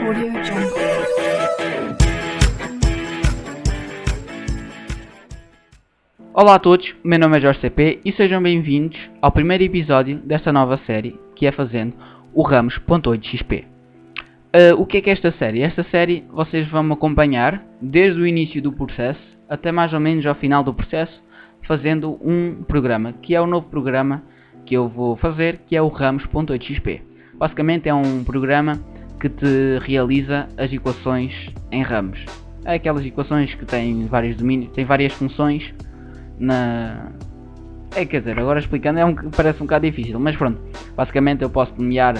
Audio Jungle. Olá a todos, meu nome é Jorge CP e sejam bem-vindos ao primeiro episódio desta nova série que é fazendo o Ramos.8xp. O que é esta série? Esta série vocês vão me acompanhar desde o início do processo até mais ou menos ao final do processo, fazendo um programa, que é o novo programa que eu vou fazer, que é o Ramos.8xp. Basicamente é um programa que te realiza as equações em ramos. É aquelas equações que têm vários domínios, têm várias funções. Quer dizer, agora explicando parece um bocado difícil, mas pronto, basicamente eu posso nomear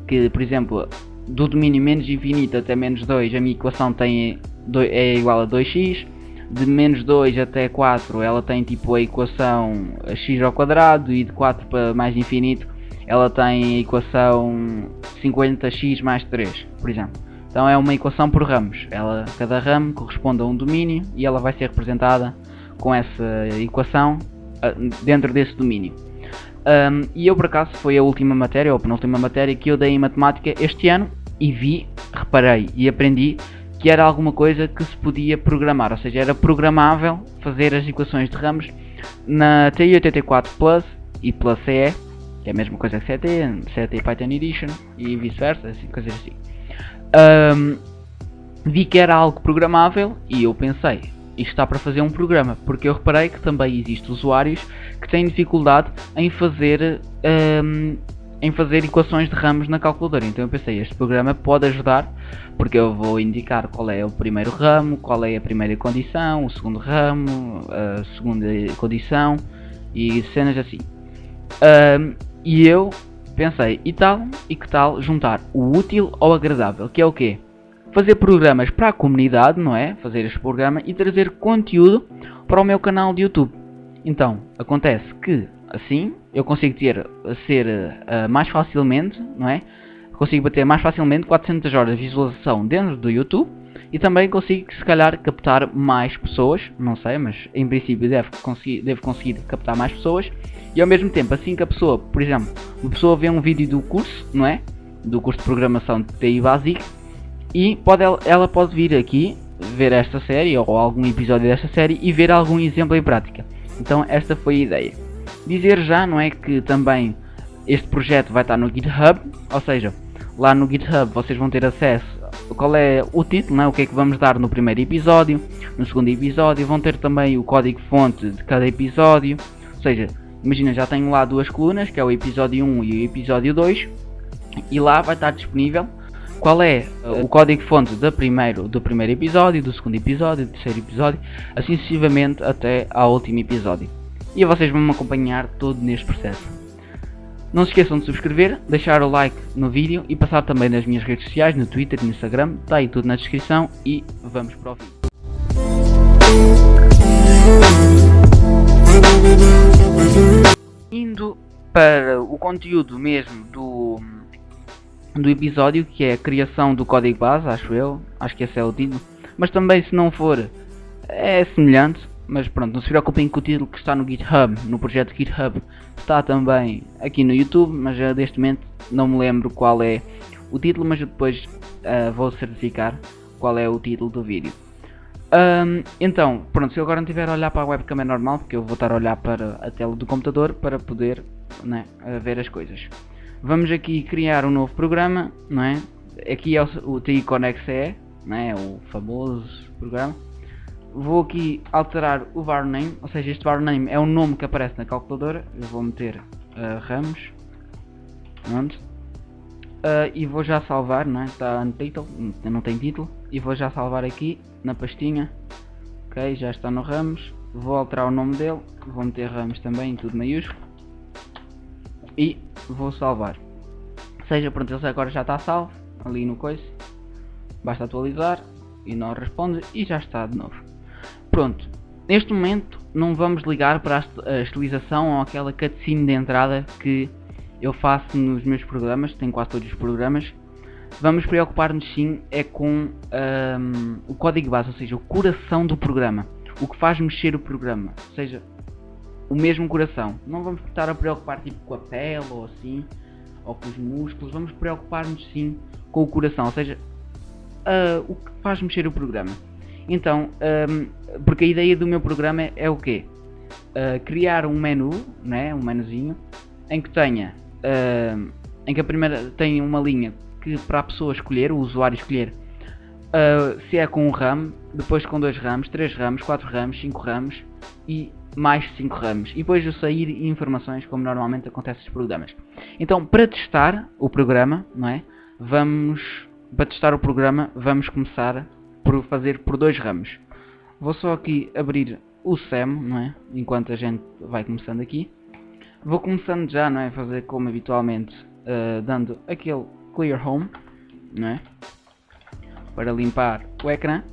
que, por exemplo, do domínio menos infinito até menos 2 a minha equação é igual a 2x, de menos 2 até 4 ela tem tipo a equação x ao quadrado, e de 4 para mais infinito ela tem a equação 50x mais 3, por exemplo. Então é uma equação por ramos, cada ramo corresponde a um domínio e ela vai ser representada com essa equação dentro desse domínio. E eu por acaso foi a última matéria, ou a penúltima matéria que eu dei em matemática este ano, e reparei e aprendi que era alguma coisa que se podia programar, ou seja, era programável fazer as equações de ramos na TI-84 Plus e Plus CE, que é a mesma coisa que CT Python Edition e vice-versa, assim, coisas assim. Vi que era algo programável e eu pensei, isto está para fazer um programa, porque eu reparei que também existem usuários que têm dificuldade em fazer equações de ramos na calculadora. Então eu pensei, este programa pode ajudar, porque eu vou indicar qual é o primeiro ramo, qual é a primeira condição, o segundo ramo, a segunda condição e cenas assim. E eu pensei, e que tal juntar o útil ao agradável, que é o quê? Fazer programas para a comunidade, não é? Fazer este programa e trazer conteúdo para o meu canal de YouTube. Então, acontece que assim eu consigo ser mais facilmente, não é? Consigo bater mais facilmente 400 horas de visualização dentro do YouTube e também consigo, se calhar, captar mais pessoas, não sei, mas em princípio devo conseguir captar mais pessoas e ao mesmo tempo, assim que a pessoa, por exemplo, uma pessoa vê um vídeo do curso, não é? Do curso de programação de TI Basic, e ela pode vir aqui ver esta série ou algum episódio desta série e ver algum exemplo em prática. Então esta foi a ideia. Dizer já, não é, que também este projeto vai estar no GitHub, ou seja, lá no GitHub vocês vão ter acesso qual é o título, não é? O que é que vamos dar no primeiro episódio, no segundo episódio, vão ter também o código fonte de cada episódio, ou seja, imagina, já tenho lá duas colunas, que é o episódio 1 e o episódio 2, e lá vai estar disponível qual é o código fonte do primeiro episódio, do segundo episódio, do terceiro episódio, assim sucessivamente até ao último episódio. E vocês vão me acompanhar todo neste processo. Não se esqueçam de subscrever, deixar o like no vídeo e passar também nas minhas redes sociais, no Twitter e no Instagram, está aí tudo na descrição e vamos para o vídeo. Indo para o conteúdo mesmo do episódio, que é a criação do código base, acho que esse é o título, mas também, se não for, é semelhante, mas pronto, não se preocupem com o título, que está no GitHub, no projeto GitHub, está também aqui no YouTube, mas neste momento não me lembro qual é o título, mas eu depois vou certificar qual é o título do vídeo. Então, pronto, se eu agora não estiver a olhar para a webcam é normal, porque eu vou estar a olhar para a tela do computador para poder, né, ver as coisas. Vamos aqui criar um novo programa, não é? Aqui é o TI Connect CE, não é? O famoso programa. Vou aqui alterar o varname, ou seja, este varname é o nome que aparece na calculadora. Eu vou meter Ramos, pronto. E vou já salvar, não é? Está untitled, não tem título, e vou já salvar aqui na pastinha. Ok, já está no Ramos. Vou alterar o nome dele, vou meter Ramos também, tudo maiúsculo. E vou salvar. Ou seja, pronto, ele agora já está salvo ali no coisa. Basta atualizar e não responde e já está de novo. Pronto, neste momento não vamos ligar para a estilização ou aquela cutscene de entrada que eu faço nos meus programas, tenho quase todos os programas. Vamos preocupar-nos sim com o código base, ou seja, o coração do programa, o que faz mexer o programa, ou seja, o mesmo coração. Não vamos estar a preocupar tipo com a pele ou assim, ou com os músculos, vamos preocupar-nos sim com o coração, ou seja, o que faz mexer o programa. Então, porque a ideia do meu programa é o quê? Criar um menu, né, um menuzinho, em que tenha, em que a primeira tem uma linha que para a pessoa escolher, o usuário escolher, se é com um RAM, depois com 2 ramos, 3 ramos, 4 ramos, 5 ramos e mais 5 ramos. E depois de sair informações, como normalmente acontece nos programas. Então, para testar o programa, não é? Para testar o programa, vamos começar por fazer por 2 ramos. Vou só aqui abrir o SEM, não é? Enquanto a gente vai começando aqui. Vou começando já, não é? Fazer como habitualmente, dando aquele Clear Home, não é? Para limpar o ecrã.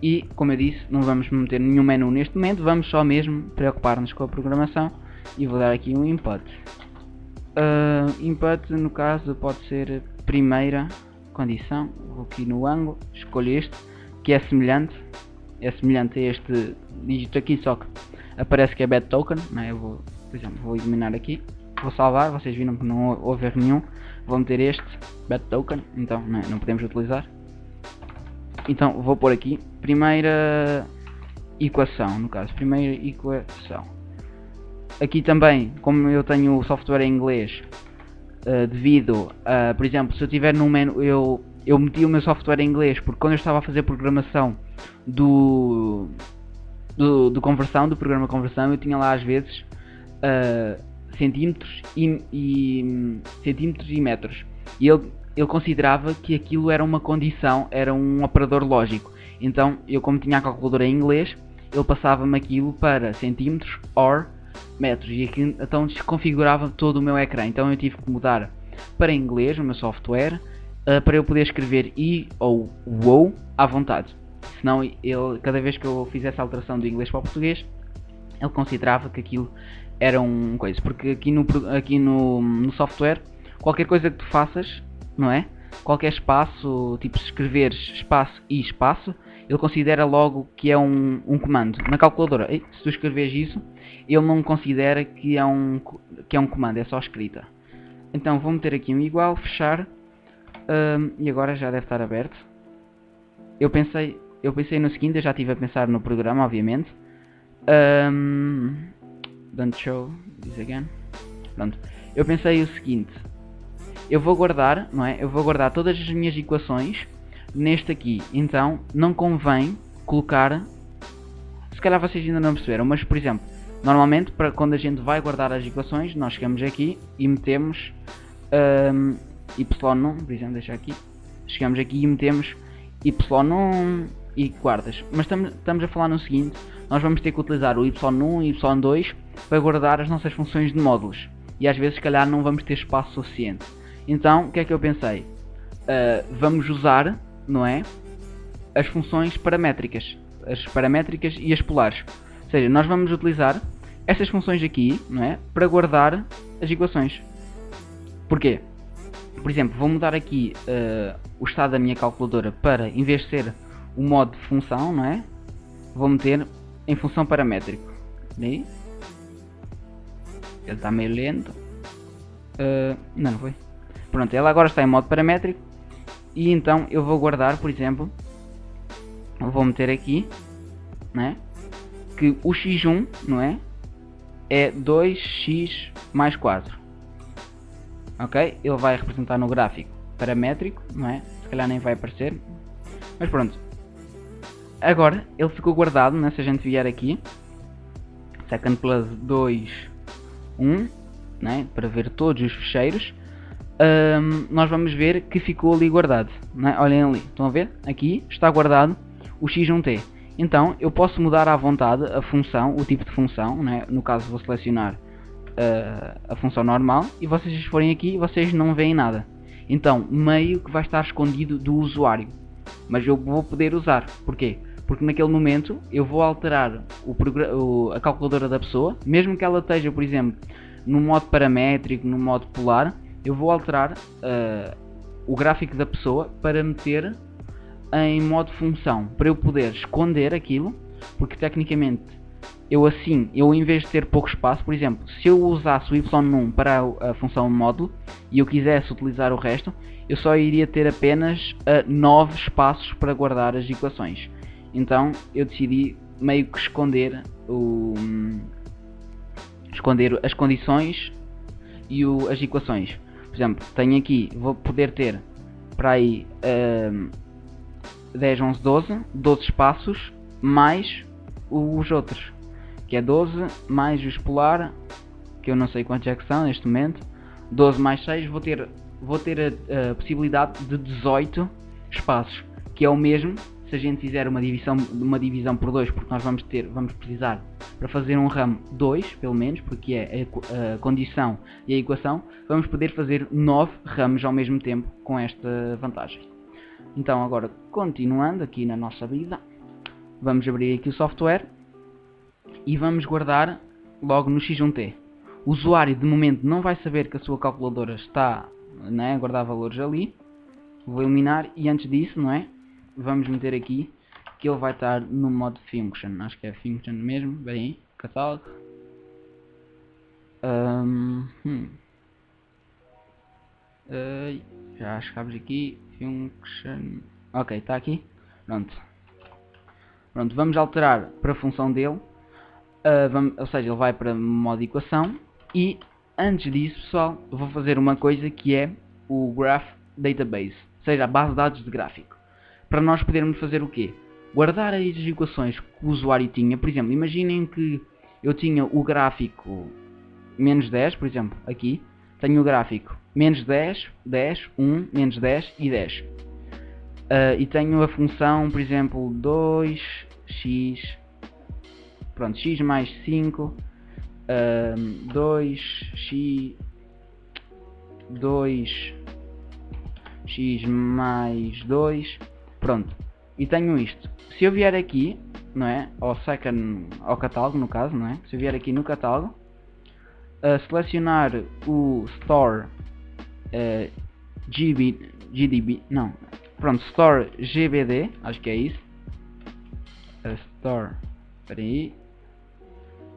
E, como eu disse, não vamos meter nenhum menu neste momento, vamos só mesmo preocupar-nos com a programação. E vou dar aqui um input. Input, no caso, pode ser primeira condição. Vou aqui no ângulo, escolho este, que é semelhante a este dígito aqui, só que aparece que é bad token, não é? Eu vou, por exemplo, vou eliminar aqui, vou salvar, vocês viram que não houve erro nenhum, vou meter este bad token, então não podemos utilizar. Então vou pôr aqui primeira equação, no caso, primeira equação. Aqui também, como eu tenho o software em inglês, devido a, por exemplo, se eu tiver num menu, eu meti o meu software em inglês, porque quando eu estava a fazer programação do programa conversão, eu tinha lá às vezes centímetros e metros, e ele considerava que aquilo era uma condição, era um operador lógico. Então eu, como tinha a calculadora em inglês, ele passava-me aquilo para centímetros or metros, e aqui então desconfigurava todo o meu ecrã. Então eu tive que mudar para inglês o meu software, para eu poder escrever i ou ou à vontade. Senão ele, cada vez que eu fizesse a alteração do inglês para o português, ele considerava que aquilo era um coisa. Porque aqui no software, qualquer coisa que tu faças, não é? Qualquer espaço, tipo se escreveres espaço e espaço, ele considera logo que é um comando. Na calculadora, se tu escreveres isso, ele não considera que é um comando, é só escrita. Então vou meter aqui um igual, fechar, e agora já deve estar aberto. Eu pensei no seguinte, eu já estive a pensar no programa, obviamente. Don't show this again. Pronto. Eu pensei o seguinte. Eu vou guardar, não é? Eu vou guardar todas as minhas equações neste aqui. Então não convém colocar. Se calhar vocês ainda não perceberam, mas por exemplo, normalmente para quando a gente vai guardar as equações, nós chegamos aqui e metemos y1, por exemplo, deixa aqui. Chegamos aqui e metemos y1 e guardas. Mas estamos a falar no seguinte, nós vamos ter que utilizar o y1 e y2 para guardar as nossas funções de módulos. E às vezes, se calhar, não vamos ter espaço suficiente. Então, o que é que eu pensei? Vamos usar, não é, as funções paramétricas. As paramétricas e as polares. Ou seja, nós vamos utilizar estas funções aqui, não é, para guardar as equações. Porquê? Por exemplo, vou mudar aqui o estado da minha calculadora para, em vez de ser o modo de função, não é, vou meter em função paramétrico. Daí. Ele está meio lento. Não foi. Pronto, ela agora está em modo paramétrico. E então eu vou guardar, por exemplo, eu vou meter aqui, não é, que o x1, não é 2x mais 4. Ok? Ele vai representar no gráfico paramétrico, não é? Se calhar nem vai aparecer. Mas pronto. Agora ele ficou guardado, né? Se a gente vier aqui, second plus 2, 1, né? Para ver todos os ficheiros, nós vamos ver que ficou ali guardado, né? Olhem ali, estão a ver? Aqui está guardado o x1t. Então eu posso mudar à vontade a função, o tipo de função, né? No caso vou selecionar a função normal, e vocês forem aqui, vocês não veem nada. Então meio que vai estar escondido do usuário, mas eu vou poder usar. Porquê? Porque naquele momento eu vou alterar a calculadora da pessoa, mesmo que ela esteja, por exemplo, no modo paramétrico, no modo polar, eu vou alterar o gráfico da pessoa para meter em modo função, para eu poder esconder aquilo, porque tecnicamente eu em vez de ter pouco espaço, por exemplo, se eu usasse o y1 para a função módulo e eu quisesse utilizar o resto, eu só iria ter apenas 9 espaços para guardar as equações. Então eu decidi meio que esconder as condições e as equações. Por exemplo, tenho aqui, vou poder ter para aí 10, 11, 12 espaços mais os outros, que é 12 mais o espolar, que eu não sei quantos é que são neste momento. 12 mais 6, vou ter a possibilidade de 18 espaços, que é o mesmo se a gente fizer uma divisão por 2, porque nós vamos precisar para fazer um ramo 2, pelo menos, porque é a condição e a equação, vamos poder fazer 9 ramos ao mesmo tempo com esta vantagem. Então agora, continuando aqui na nossa vida, vamos abrir aqui o software e vamos guardar logo no X1T. O usuário de momento não vai saber que a sua calculadora está, né, a guardar valores ali. Vou eliminar e antes disso, não é? Vamos meter aqui que ele vai estar no modo function. Acho que é function mesmo. Bem, catálogo. Já chegámos aqui. Function. Ok, está aqui. Pronto, vamos alterar para a função dele. Ou seja, ele vai para modo equação. E antes disso, pessoal, vou fazer uma coisa que é o Graph Database, ou seja, a base de dados de gráfico. Para nós podermos fazer o quê? Guardar as equações que o usuário tinha. Por exemplo, imaginem que eu tinha o gráfico menos 10, por exemplo, aqui. Tenho o gráfico menos 10, 10, 1, menos 10 e 10. E tenho a função, por exemplo, 2x, pronto, x mais 5, 2x mais 2, pronto, e tenho isto. Se eu vier aqui, não é, ao catálogo no caso, não é, se eu vier aqui no catálogo, selecionar o store GDB, não, pronto, store GBD, acho que é isso, store, espera aí,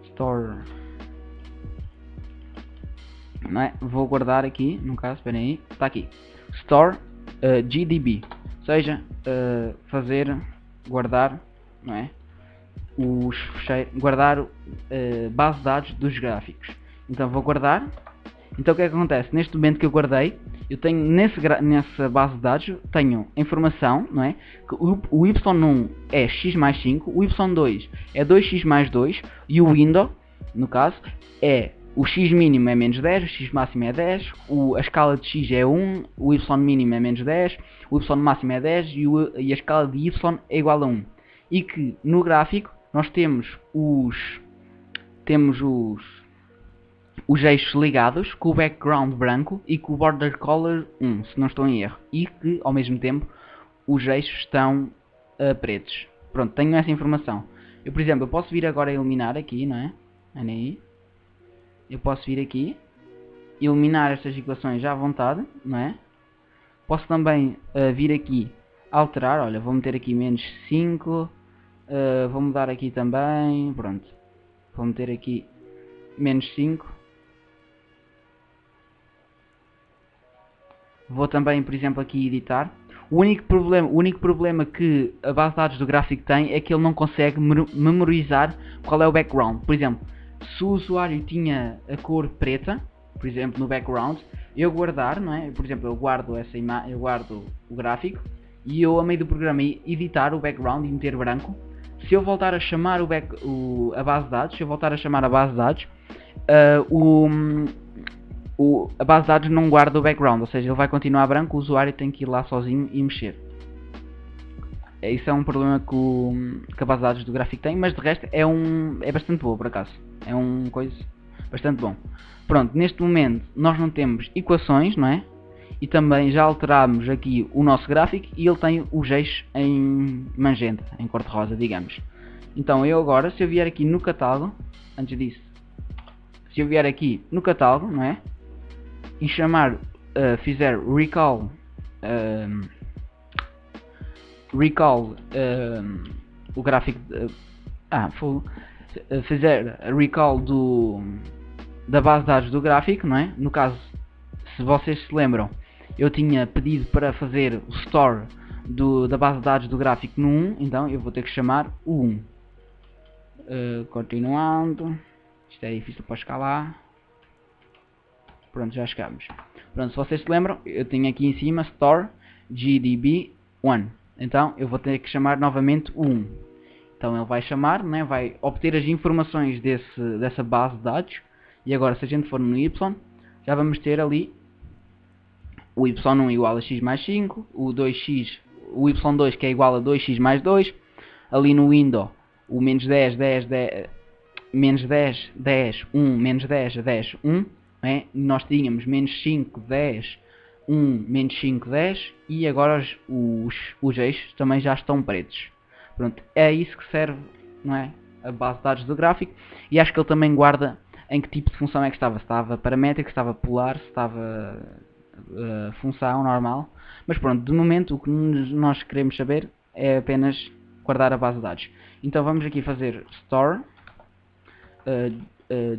store, não é? Vou guardar aqui, no caso, espera aí, está aqui, store GDB, ou seja, guardar, não é? Guardar base de dados dos gráficos. Então vou guardar. Então o que é que acontece? Neste momento que eu guardei, eu tenho nessa base de dados, tenho informação, não é? Que o y1 é x mais 5, o y2 é 2x mais 2 e o window, no caso, é o x mínimo é menos 10, o x máximo é 10, a escala de x é 1, o y mínimo é menos 10, o y máximo é 10 e a escala de y é igual a 1. E que no gráfico nós temos os eixos ligados com o background branco e com o border color 1, se não estou em erro, e que ao mesmo tempo os eixos estão pretos. Pronto, tenho essa informação. Eu, por exemplo, eu posso vir agora a eliminar aqui, não é? Olha aí. Eu posso vir aqui, eliminar estas equações já à vontade, não é? Posso também vir aqui, alterar, olha, vou meter aqui menos 5, vou mudar aqui também, pronto. Vou meter aqui menos 5. Vou também, por exemplo, aqui editar. O único problema que a base de dados do gráfico tem é que ele não consegue memorizar qual é o background. Por exemplo, se o usuário tinha a cor preta, por exemplo, no background, eu guardar, não é? Por exemplo, eu guardo o gráfico e eu, a meio do programa, editar o background e meter branco. Se eu voltar a chamar a base de dados, a base de dados não guarda o background, ou seja, ele vai continuar branco, o usuário tem que ir lá sozinho e mexer. Isso é um problema que a base de dados do gráfico tem, mas de resto é bastante boa, por acaso. É um coisa bastante bom. Pronto, neste momento nós não temos equações, não é? E também já alterámos aqui o nosso gráfico e ele tem os eixos em magenta, em cor-de-rosa, digamos. Então eu agora, se eu vier aqui no catálogo, antes disso, se eu vier aqui no catálogo, não é? E fizer recall o gráfico fizer recall da base de dados do gráfico, não é? No caso, se vocês se lembram, eu tinha pedido para fazer o store da base de dados do gráfico no 1, então eu vou ter que chamar o 1. Continuando, isto é difícil para escalar. Pronto, já chegamos. Pronto, se vocês se lembram, eu tenho aqui em cima store gdb1, então eu vou ter que chamar novamente o 1. Então ele vai chamar, né, vai obter as informações dessa base de dados. E agora, se a gente for no y, já vamos ter ali o y1 igual a x mais 5, o y2 que é igual a 2x mais 2, ali no window o menos 10, 10, 10, menos 10, 10, 1, menos 10, 10, 1, né? Nós tínhamos menos 5, 10, 1, menos 5, 10, e agora os eixos também já estão pretos. Pronto, é isso que serve, não é? A base de dados do gráfico, e acho que ele também guarda em que tipo de função é que estava, se estava paramétrico, se estava polar, se estava função normal. Mas pronto, de momento o que nós queremos saber é apenas guardar a base de dados. Então vamos aqui fazer store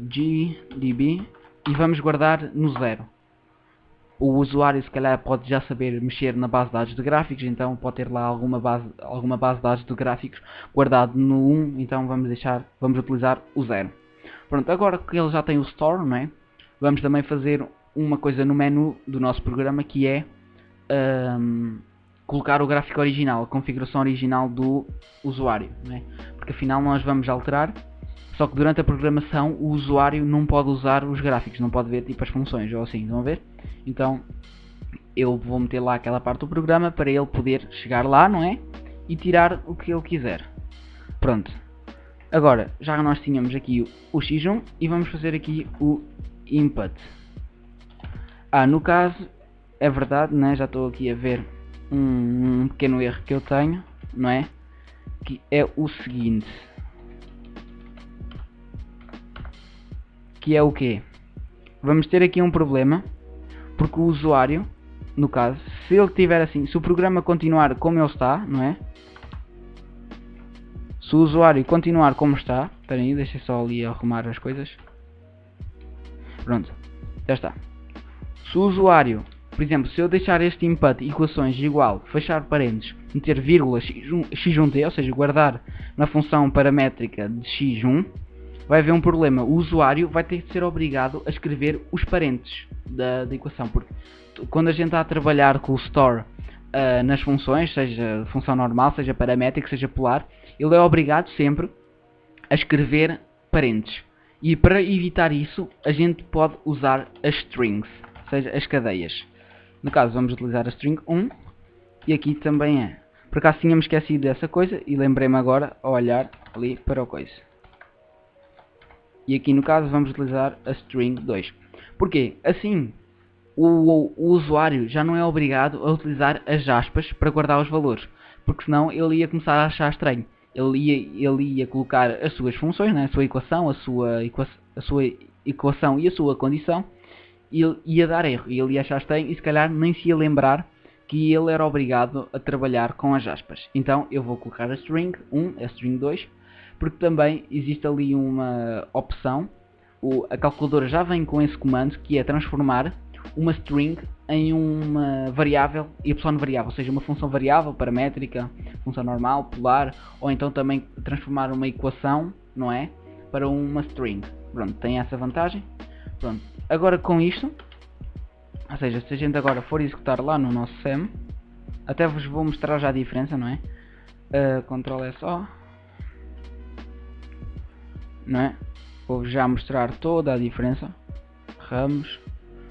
gdb e vamos guardar no 0. O usuário se calhar pode já saber mexer na base de dados de gráficos, então pode ter lá alguma base de dados de gráficos guardado no 1, então vamos utilizar o 0. Pronto, agora que ele já tem o store, não é? Vamos também fazer uma coisa no menu do nosso programa, que é colocar o gráfico original, a configuração original do usuário, não é? Porque afinal nós vamos alterar, só que durante a programação o usuário não pode usar os gráficos, não pode ver tipo as funções ou assim, estão a ver? Então eu vou meter lá aquela parte do programa para ele poder chegar lá, não é? E tirar o que ele quiser. Pronto. Agora, já nós tínhamos aqui o x1 e vamos fazer aqui o input. No caso, é verdade, né? Já estou aqui a ver um pequeno erro que eu tenho, não é? Que é o seguinte. Que é o quê? Vamos ter aqui um problema, porque o usuário, no caso, se ele tiver assim, se o programa continuar como ele está, não é? Se o usuário continuar como está, espera aí, deixa só ali arrumar as coisas. Pronto, já está. Se o usuário, por exemplo, se eu deixar este input equações igual, fechar parênteses, meter vírgula x1t, ou seja, guardar na função paramétrica de x1, vai haver um problema. O usuário vai ter de ser obrigado a escrever os parênteses da equação, porque quando a gente está a trabalhar com o store nas funções, seja função normal, seja paramétrica, seja polar, ele é obrigado sempre a escrever parênteses. E para evitar isso, a gente pode usar as strings, ou seja, as cadeias. No caso, vamos utilizar a string 1, e aqui também é. Por acaso tínhamos esquecido dessa coisa, e lembrei-me agora ao olhar ali para o coisa. E aqui no caso vamos utilizar a string 2. Porquê? Assim o usuário já não é obrigado a utilizar as aspas para guardar os valores, porque senão ele ia começar a achar estranho. Ele ia colocar as suas funções, né? A sua equação, a sua equação e a sua condição, e ele ia dar erro, e ele ia achar estranho e se calhar nem se ia lembrar que ele era obrigado a trabalhar com as aspas. Então eu vou colocar a string 1, a string 2, porque também existe ali uma opção, a calculadora já vem com esse comando, que é transformar uma string em uma variável, y variável, ou seja, uma função variável, paramétrica, função normal, polar, ou então também transformar uma equação, não é? Para uma string. Pronto, tem essa vantagem. Pronto, agora com isto, ou seja, se a gente agora for executar lá no nosso SEM, até vos vou mostrar já a diferença, não é? Ctrl SO, não é? Vou já mostrar toda a diferença. Ramos.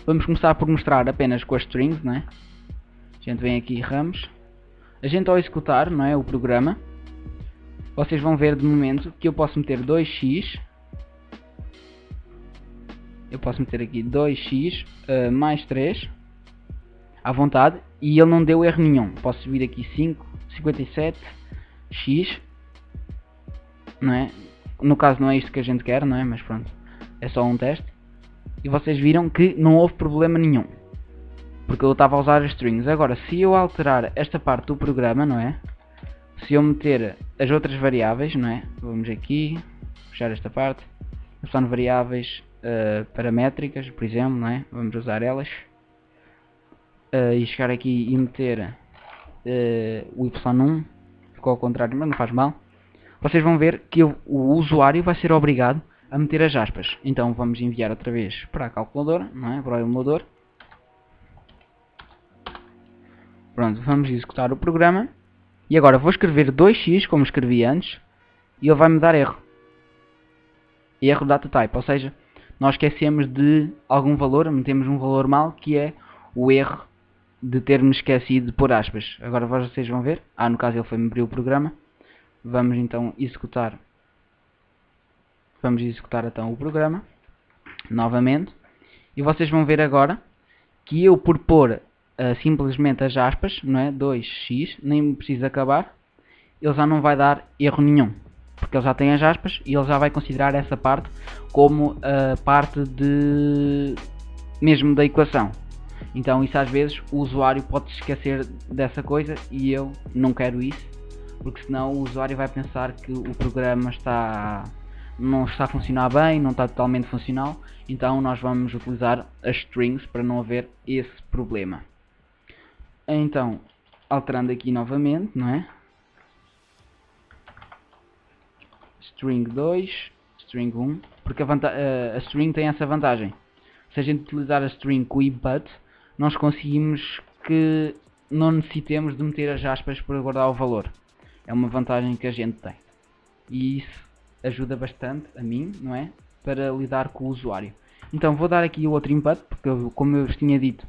Vamos começar por mostrar apenas com as strings, não é? A gente vem aqui ramos. A gente ao executar, não é, o programa, vocês vão ver de momento que eu posso meter 2x. Eu posso meter aqui 2x mais 3 à vontade e ele não deu erro nenhum. Posso subir aqui 57x, não é? No caso não é isto que a gente quer, não é? Mas pronto, é só um teste. E vocês viram que não houve problema nenhum, porque eu estava a usar as strings. Agora, se eu alterar esta parte do programa, não é? Se eu meter as outras variáveis, não é? Vamos aqui, fechar esta parte. Seleciono variáveis paramétricas, por exemplo, não é? Vamos usar elas. E chegar aqui e meter o y1, ficou ao contrário, mas não faz mal. Vocês vão ver que o usuário vai ser obrigado a meter as aspas. Então vamos enviar outra vez para a calculadora, não é? Para o emulador. Pronto, vamos executar o programa. E agora vou escrever 2x, como escrevi antes, e ele vai me dar erro. Erro data type, ou seja, nós esquecemos de algum valor, metemos um valor mal, que é o erro de termos esquecido de pôr aspas. Agora vocês vão ver, no caso ele foi-me abrir o programa. Vamos então executar então o programa novamente, e vocês vão ver agora que eu, por pôr simplesmente as aspas, não é, 2x, nem preciso acabar, ele já não vai dar erro nenhum, porque ele já tem as aspas e ele já vai considerar essa parte como a parte mesmo da equação. Então isso às vezes o usuário pode se esquecer dessa coisa, e eu não quero isso, porque senão o usuário vai pensar que o programa não está a funcionar bem, não está totalmente funcional. Então nós vamos utilizar as strings para não haver esse problema. Então, alterando aqui novamente, não é? String 2, string 1, porque a string tem essa vantagem. Se a gente utilizar a string com o input, nós conseguimos que não necessitemos de meter as aspas para guardar o valor. É uma vantagem que a gente tem. E isso ajuda bastante a mim, não é? Para lidar com o usuário. Então vou dar aqui o outro input, porque como eu vos tinha dito,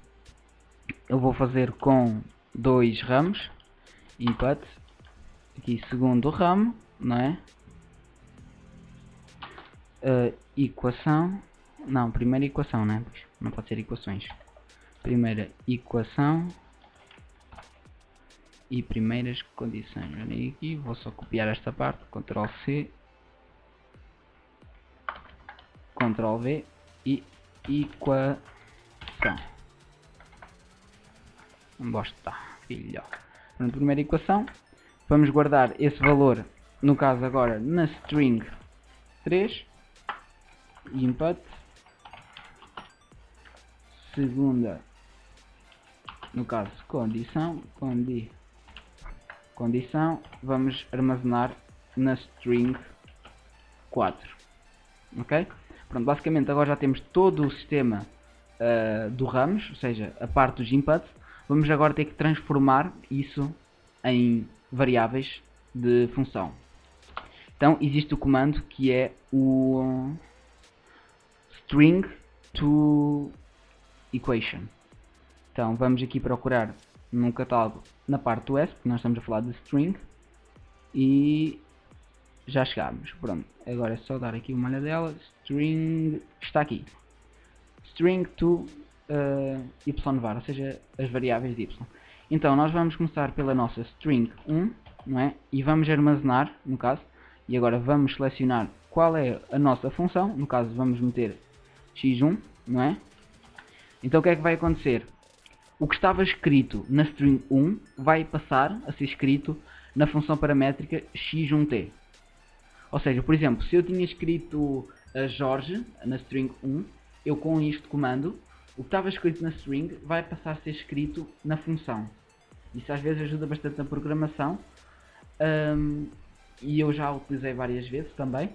eu vou fazer com 2 ramos. Input, aqui segundo ramo, não é? Equação, não, primeira equação, né? Não pode ser equações. Primeira equação e primeiras condições. Olha aqui, vou só copiar esta parte, Ctrl C, Ctrl V e equação. Onde está, filho? Na primeira equação, vamos guardar esse valor, no caso agora na string 3, input, segunda, no caso condição, vamos armazenar na string 4, ok? Pronto, basicamente agora já temos todo o sistema do ramos, ou seja, a parte dos inputs. Vamos agora ter que transformar isso em variáveis de função. Então existe o comando que é o string to equation. Então vamos aqui procurar num catálogo na parte do S, porque nós estamos a falar de string, e já chegámos. Pronto, agora é só dar aqui uma olhadela. String está aqui. String to y_var, ou seja, as variáveis de y. Então nós vamos começar pela nossa string 1, não é? E vamos armazenar, no caso, e agora vamos selecionar qual é a nossa função. No caso vamos meter x1, não é? Então o que é que vai acontecer? O que estava escrito na string 1 vai passar a ser escrito na função paramétrica x1t. Ou seja, por exemplo, se eu tinha escrito a Jorge na string 1, eu com este comando, o que estava escrito na string vai passar a ser escrito na função. Isso às vezes ajuda bastante na programação, e eu já o utilizei várias vezes também.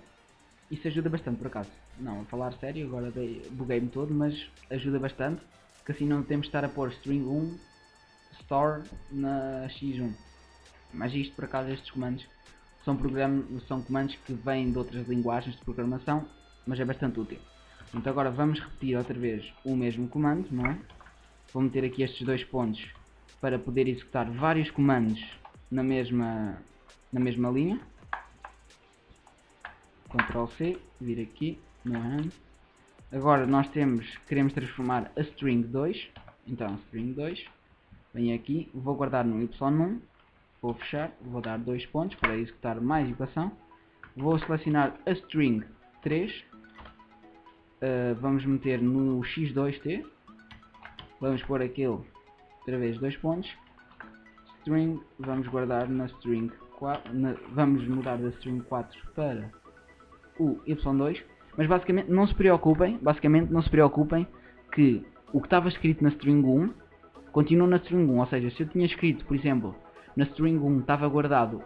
Isso ajuda bastante, por acaso. Não, a falar sério, agora buguei-me todo, mas ajuda bastante, que assim não temos de estar a pôr string 1 store na x1. Mas isto, por acaso, estes comandos são comandos que vêm de outras linguagens de programação, mas é bastante útil. Então agora vamos repetir outra vez o mesmo comando, não é? Vou meter aqui estes 2 pontos para poder executar vários comandos na mesma linha. Ctrl C, vir aqui no hand. Agora nós queremos transformar a string 2, então string 2, venho aqui, vou guardar no y1, vou fechar, vou dar 2 pontos para executar mais equação, vou selecionar a string 3, vamos meter no x2t, vamos pôr aquele, outra vez 2 pontos, string, vamos guardar na string 4, vamos mudar da string 4 para o y2, mas basicamente não se preocupem, que o que estava escrito na string 1 continua na string 1, ou seja, se eu tinha escrito, por exemplo, na string 1 estava guardado,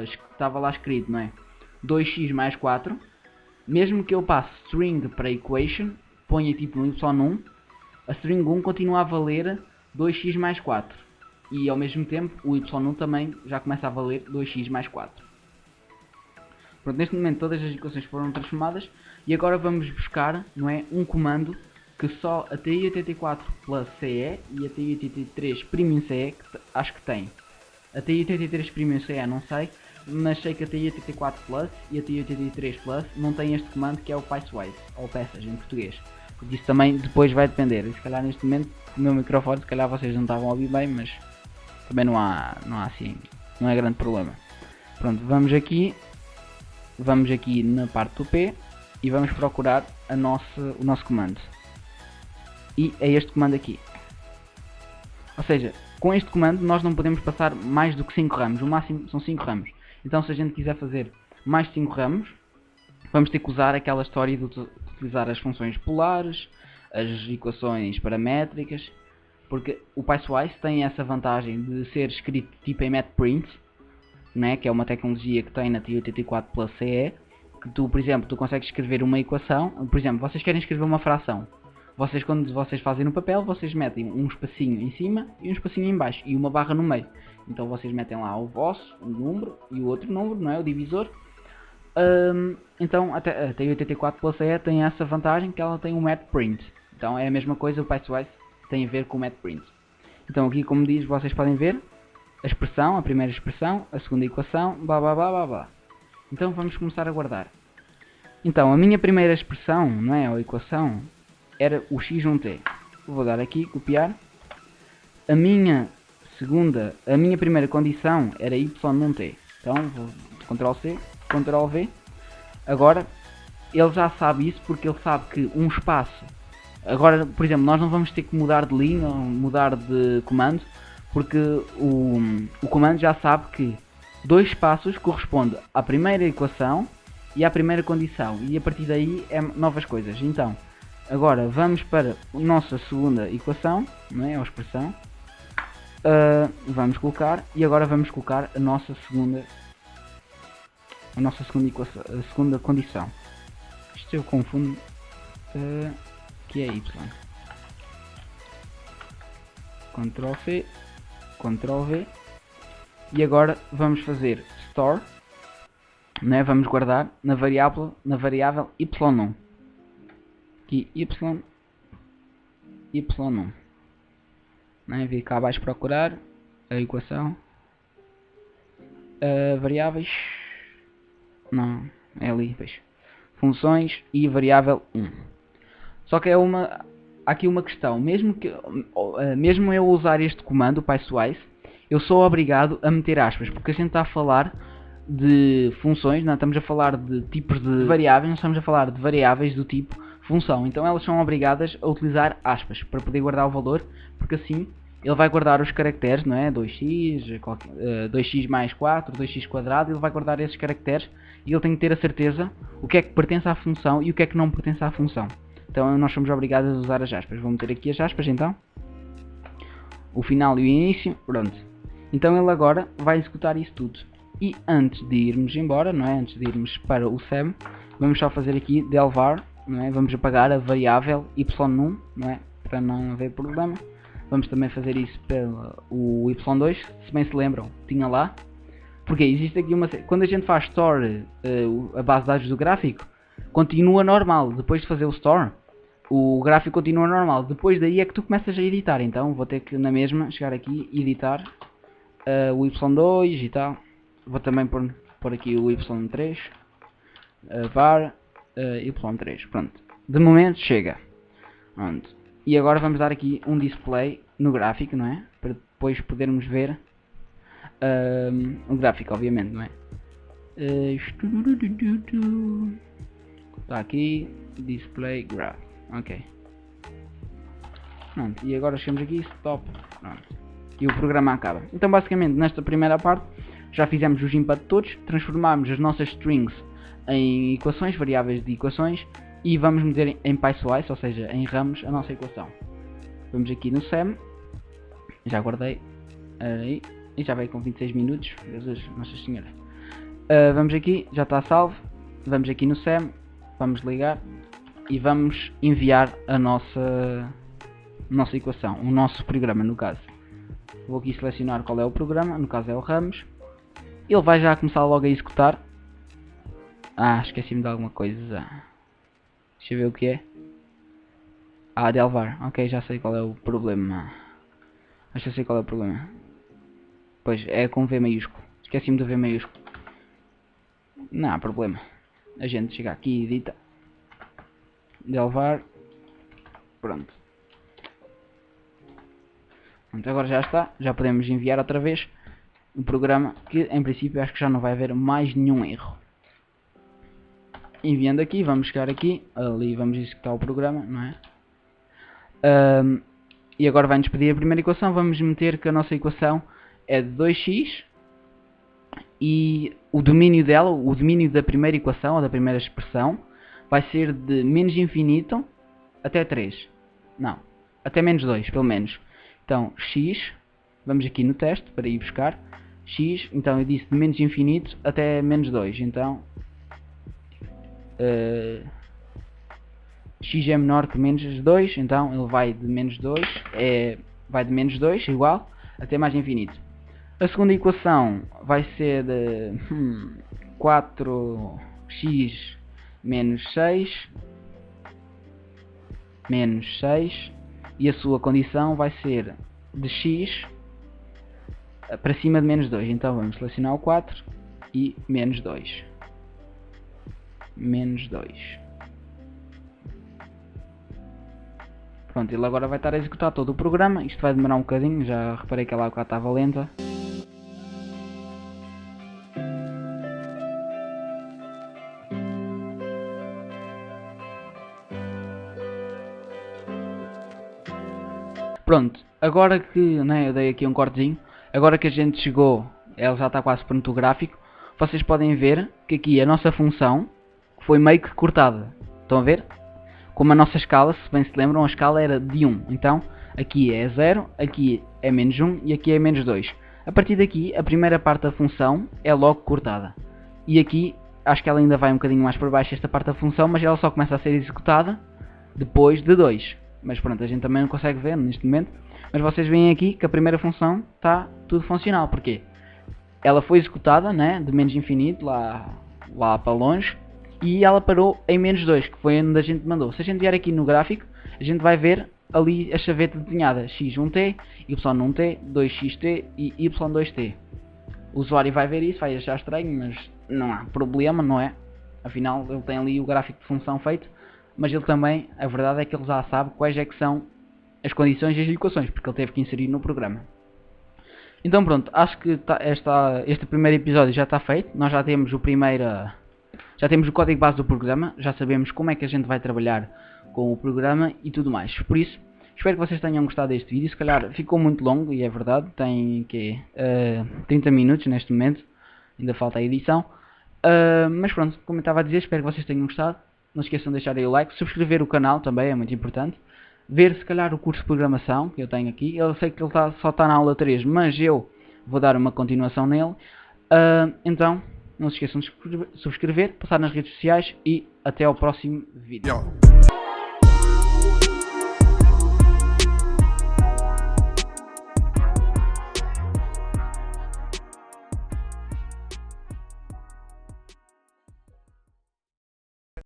estava lá escrito, não é? 2x mais 4, mesmo que eu passe string para equation, ponha tipo no y1, a string 1 continua a valer 2x mais 4. E ao mesmo tempo o y1 também já começa a valer 2x mais 4. Pronto, neste momento todas as equações foram transformadas e agora vamos buscar, não é, um comando que só a TI-84 Plus CE e a TI-83 Premium CE acho que tem. A TI-83 Premium CE não sei, mas sei que a TI-84 Plus e a TI-83 Plus não tem este comando que é o Picewise, ou Passage em português. Porque isso também depois vai depender, e se calhar neste momento o meu microfone, se calhar vocês não estavam a ouvir bem, mas também não há assim, não é grande problema. Pronto, vamos aqui na parte do P e vamos procurar o nosso comando. E é este comando aqui. Ou seja, com este comando nós não podemos passar mais do que 5 ramos, o máximo são 5 ramos. Então se a gente quiser fazer mais de 5 ramos, vamos ter que usar aquela história de utilizar as funções polares, as equações paramétricas, porque o Picewise tem essa vantagem de ser escrito tipo em matprint, né, que é uma tecnologia que tem na TI-84 Plus CE, que tu, por exemplo, tu consegues escrever uma equação, por exemplo, vocês querem escrever uma fração, quando vocês fazem no papel, vocês metem um espacinho em cima e um espacinho em baixo e uma barra no meio. Então vocês metem lá o vosso, um número e o outro número, não é, o divisor. Então a TI-84 Plus CE tem essa vantagem que ela tem um matprint. Então é a mesma coisa, o Picewise tem a ver com o matprint. Então aqui, como diz, vocês podem ver a expressão, a primeira expressão, a segunda equação, blá blá blá blá blá. Então vamos começar a guardar. Então a minha primeira expressão, não é, a equação, era o x1t. Vou dar aqui, copiar. A minha primeira condição era y1t. Então vou Ctrl C, Ctrl V. Agora ele já sabe isso porque ele sabe que um espaço. Agora, por exemplo, nós não vamos ter que mudar de linha ou mudar de comando, porque o comando já sabe que 2 espaços corresponde à primeira equação e à primeira condição, e a partir daí é novas coisas. Então agora vamos para a nossa segunda equação, não é? A expressão. Vamos colocar, e agora vamos colocar a nossa segunda equação, a segunda condição. Isto eu confundo, que é y. Ctrl C, Ctrl V. E agora vamos fazer store, não é? Vamos guardar na variável y1. Aqui y1, não é? Vir cá abaixo procurar a equação, variáveis, não, é ali, pois, funções e variável 1. Só que há aqui uma questão, mesmo eu usar este comando, o Picewise, eu sou obrigado a meter aspas, porque a gente está a falar de funções, não estamos a falar de tipos de variáveis, não estamos a falar de variáveis do tipo função, então elas são obrigadas a utilizar aspas para poder guardar o valor, porque assim ele vai guardar os caracteres, não é? 2x, 2x mais 4, 2x quadrado, ele vai guardar esses caracteres e ele tem que ter a certeza o que é que pertence à função e o que é que não pertence à função. Então nós somos obrigados a usar as aspas. Vou meter aqui as aspas então, o final e o início, pronto. Então ele agora vai executar isso tudo. E antes de irmos embora, não é? Antes de irmos para o SEM, vamos só fazer aqui del var, não é? Vamos apagar a variável y1, não é? Para não haver problema. Vamos também fazer isso pelo y2, se bem se lembram, tinha lá. Porque existe aqui quando a gente faz store, a base de dados do gráfico, continua normal. Depois de fazer o store, o gráfico continua normal. Depois daí é que tu começas a editar. Então vou ter que na mesma chegar aqui e editar o y2 e tal. Vou também pôr aqui o y3, var y3, pronto. De momento chega. Pronto. E agora vamos dar aqui um display no gráfico, não é? Para depois podermos ver o gráfico, obviamente, não é? Está aqui, display graph, ok. Pronto, e agora chegamos aqui, stop, pronto. E o programa acaba. Então basicamente nesta primeira parte Já fizemos os input todos, transformamos as nossas strings em equações, variáveis de equações, e vamos meter em piecewise, ou seja, em ramos, a nossa equação. Vamos aqui no SEM, já guardei, aí, e já veio com 26 minutos, Jesus, Nossa Senhora. Vamos aqui, já está salvo, vamos aqui no SEM, vamos ligar e vamos enviar a nossa equação, o nosso programa no caso. Vou aqui selecionar qual é o programa, no caso é o ramos. Ele vai já começar logo a executar. Esqueci-me de alguma coisa. Deixa eu ver o que é. Delvar, ok, já sei qual é o problema. Acho que eu sei qual é o problema. Pois, é com V maiúsculo. Esqueci-me do V maiúsculo. Não há problema. A gente chega aqui e edita. Delvar. Pronto. Agora já está. Já podemos enviar outra vez o programa, que em princípio acho que já não vai haver mais nenhum erro. Enviando aqui, vamos chegar aqui. Ali vamos executar o programa, não é? E agora vai-nos pedir a primeira equação. Vamos meter que a nossa equação é de 2x e o domínio dela, o domínio da primeira equação ou da primeira expressão, vai ser de menos infinito até 3. Não, até menos 2 pelo menos. Então x, vamos aqui no teste para ir buscar x, então eu disse de menos infinito até menos 2, então x é menor que menos 2, então ele vai de menos 2, vai de menos 2 igual até mais infinito. A segunda equação vai ser de 4x menos 6 e a sua condição vai ser de x para cima de menos 2. Então vamos selecionar o 4 e menos 2. Menos 2. Pronto, ele agora vai estar a executar todo o programa. Isto vai demorar um bocadinho, já reparei que ela agora estava lenta. Pronto, agora que eu dei aqui um cortezinho, agora que a gente chegou, ela já está quase pronto o gráfico, vocês podem ver que aqui a nossa função foi meio que cortada. Estão a ver? Como a nossa escala, se bem se lembram, a escala era de 1. Então, aqui é 0, aqui é menos 1 e aqui é menos 2. A partir daqui, a primeira parte da função é logo cortada. E aqui, acho que ela ainda vai um bocadinho mais para baixo esta parte da função, mas ela só começa a ser executada depois de 2. Mas pronto, a gente também não consegue ver neste momento. Mas vocês veem aqui que a primeira função está tudo funcional. Porquê? Ela foi executada, né, de menos infinito, lá para longe. E ela parou em menos 2, que foi onde a gente mandou. Se a gente vier aqui no gráfico, a gente vai ver ali a chaveta desenhada. x1t, y1t, 2xt e y2t. O usuário vai ver isso, vai achar estranho, mas não há problema, não é? Afinal, ele tem ali o gráfico de função feito. Mas ele também, a verdade é que ele já sabe quais é que são as condições e as equações, porque ele teve que inserir no programa. Então pronto, acho que este primeiro episódio já está feito. Nós já temos já temos o código base do programa, já sabemos como é que a gente vai trabalhar com o programa e tudo mais. Por isso, espero que vocês tenham gostado deste vídeo. Se calhar ficou muito longo, e é verdade, tem 30 minutos neste momento, ainda falta a edição. Mas pronto, como eu estava a dizer, espero que vocês tenham gostado. Não se esqueçam de deixar aí o like, subscrever o canal também, é muito importante. Ver se calhar o curso de programação que eu tenho aqui. Eu sei que ele só está na aula 3, mas eu vou dar uma continuação nele. Então, não se esqueçam de subscrever, passar nas redes sociais e até ao próximo vídeo.